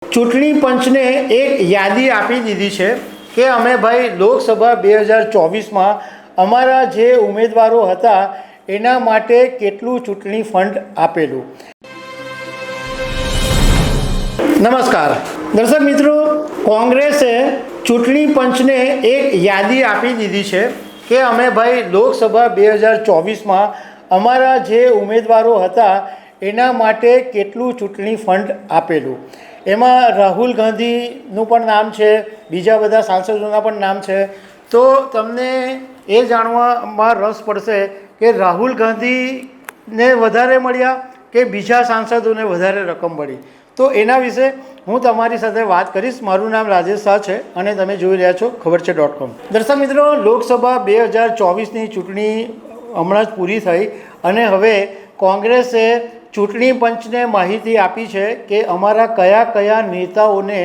ચૂંટણી પંચને એક યાદી આપી દીધી છે કે અમે ભાઈ લોકસભા 2024માં અમારા જે ઉમેદવારો હતા એના માટે કેટલું ચૂંટણી ફંડ આપેલું. નમસ્કાર દર્શક મિત્રો, કોંગ્રેસે ચૂંટણી પંચને એક યાદી આપી દીધી છે કે અમે ભાઈ લોકસભા 2024માં અમારા જે ઉમેદવારો હતા એના માટે કેટલું ચૂંટણી ફંડ આપેલું. એમાં રાહુલ ગાંધીનું પણ નામ છે, બીજા બધા સાંસદોના પણ નામ છે. તો તમને એ જાણવામાં રસ પડશે કે રાહુલ ગાંધીને વધારે મળ્યા કે બીજા સાંસદોને વધારે રકમ મળી. તો એના વિશે હું તમારી સાથે વાત કરીશ. મારું નામ રાજેશ શાહ છે અને તમે જોઈ રહ્યા છો ખબરછે.com. દર્શક મિત્રો, લોકસભા 2024ની ચૂંટણી હમણાં જ પૂરી થઈ અને હવે કોંગ્રેસે ચૂંટણી પંચને માહિતી આપી છે કે અમારા કયા કયા નેતાઓને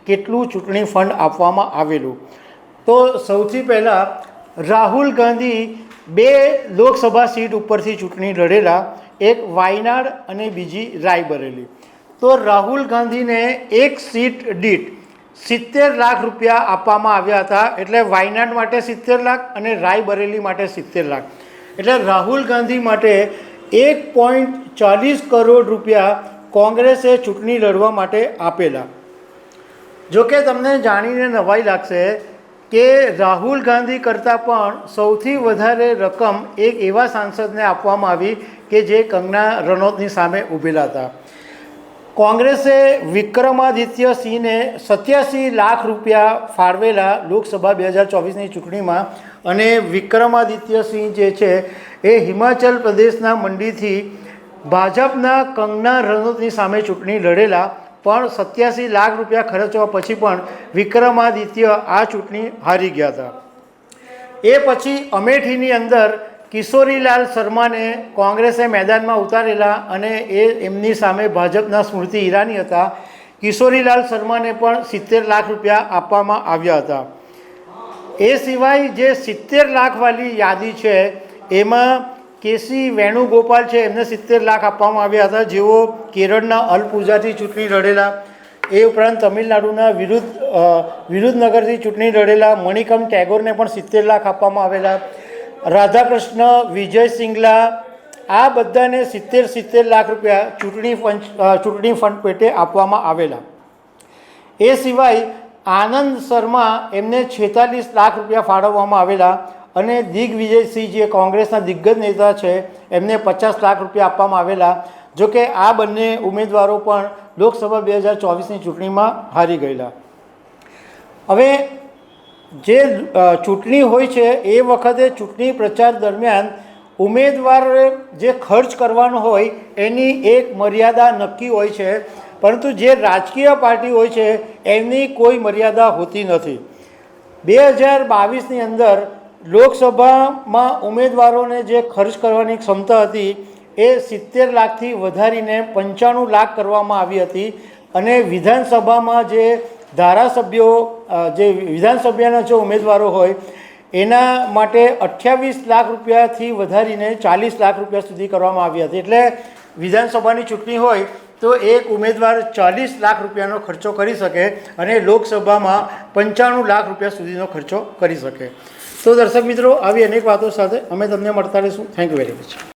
કેટલું ચૂંટણી ફંડ આપવામાં આવેલું. તો સૌથી પહેલાં રાહુલ ગાંધી 2 લોકસભા સીટ ઉપરથી ચૂંટણી લડેલા, એક વાયનાડ અને બીજી રાયબરેલી. તો રાહુલ ગાંધીને એક સીટ દીઠ 70 લાખ રૂપિયા આપવામાં આવ્યા હતા. એટલે વાયનાડ માટે 70 લાખ અને રાયબરેલી માટે 70 લાખ. એટલે રાહુલ ગાંધી માટે 1.40 કરોડ રૂપિયા કોંગ્રેસે ચૂંટણી લડવા માટે આપેલા. જોકે તમને જાણીને નવાઈ લાગશે કે રાહુલ ગાંધી કરતાં પણ સૌથી વધારે રકમ એક એવા સાંસદને આપવામાં આવી કે જે કંગના રનૌતની સામે ઊભેલા હતા. કોંગ્રેસે વિક્રમાદિત્ય સિંહને 87 લાખ રૂપિયા ફાળવેલા લોકસભા 2024ની ચૂંટણીમાં. અને વિક્રમાદિત્ય સિંહ જે છે એ હિમાચલ પ્રદેશના મંડીથી ભાજપના કંગના રનૌતની સામે ચૂંટણી લડેલા, પણ 87 લાખ રૂપિયા ખર્ચવા પછી પણ વિક્રમાદિત્ય આ ચૂંટણી હારી ગયા હતા. એ પછી અમેઠીની અંદર કિશોરીલાલ શર્માને કોંગ્રેસે મેદાનમાં ઉતારેલા અને એમની સામે ભાજપના સ્મૃતિ ઈરાની હતા. કિશોરીલાલ શર્માને પણ 70 લાખ રૂપિયા આપવામાં આવ્યા હતા. એ સિવાય જે 70 લાખવાળી યાદી છે એમાં કેસી વેણુગોપાલ છે, એમને 70 લાખ આપવામાં આવ્યા હતા, જેઓ કેરળના અલપુઝાથી ચૂંટણી લડેલા. એ ઉપરાંત તમિલનાડુના વિરુધનગરથી ચૂંટણી લડેલા મણિકમ ટેગોરને પણ 70 લાખ આપવામાં આવેલા. રાધાકૃષ્ણ વિજય સિંગલા, આ બધાને 70 લાખ રૂપિયા ચૂંટણી ફંડ પેટે આપવામાં આવેલા. એ સિવાય આનંદ શર્મા, એમને 46 લાખ રૂપિયા ફાળવવામાં આવેલા. અને દિગ્વિજયસિંહ જે કોંગ્રેસના દિગ્ગજ નેતા છે એમને 50 લાખ રૂપિયા આપવામાં આવેલા. જોકે આ બંને ઉમેદવારો પણ લોકસભા 2024ની ચૂંટણીમાં હારી ગયેલા. હવે જે ચૂંટણી હોય છે એ વખતે ચૂંટણી પ્રચાર દરમિયાન ઉમેદવારે જે ખર્ચ કરવાનો હોય એની એક મર્યાદા નક્કી હોય છે, પરંતુ જે રાજકીય પાર્ટી હોય છે એમની કોઈ મર્યાદા હોતી નથી. 2022ની અંદર લોકસભામાં ઉમેદવારોને જે ખર્ચ કરવાની ક્ષમતા હતી એ 70 લાખથી વધારીને 95 લાખ કરવામાં આવી હતી. અને વિધાનસભામાં જે ધારાસભ્યો, જે વિધાનસભાના જે ઉમેદવારો હોય એના માટે 28 લાખ રૂપિયાથી વધારીને 40 લાખ રૂપિયા સુધી કરવામાં આવી હતી. એટલે વિધાનસભાની ચૂંટણી હોય તો એક ઉમેદવાર 40 લાખ રૂપિયાનો ખર્ચો કરી શકે અને લોકસભામાં 95 લાખ રૂપિયા સુધીનો ખર્ચો કરી શકે. તો દર્શક મિત્રો, આવી અનેક વાતો સાથે અમે તમને મળતા રહીશું. Thank you very much.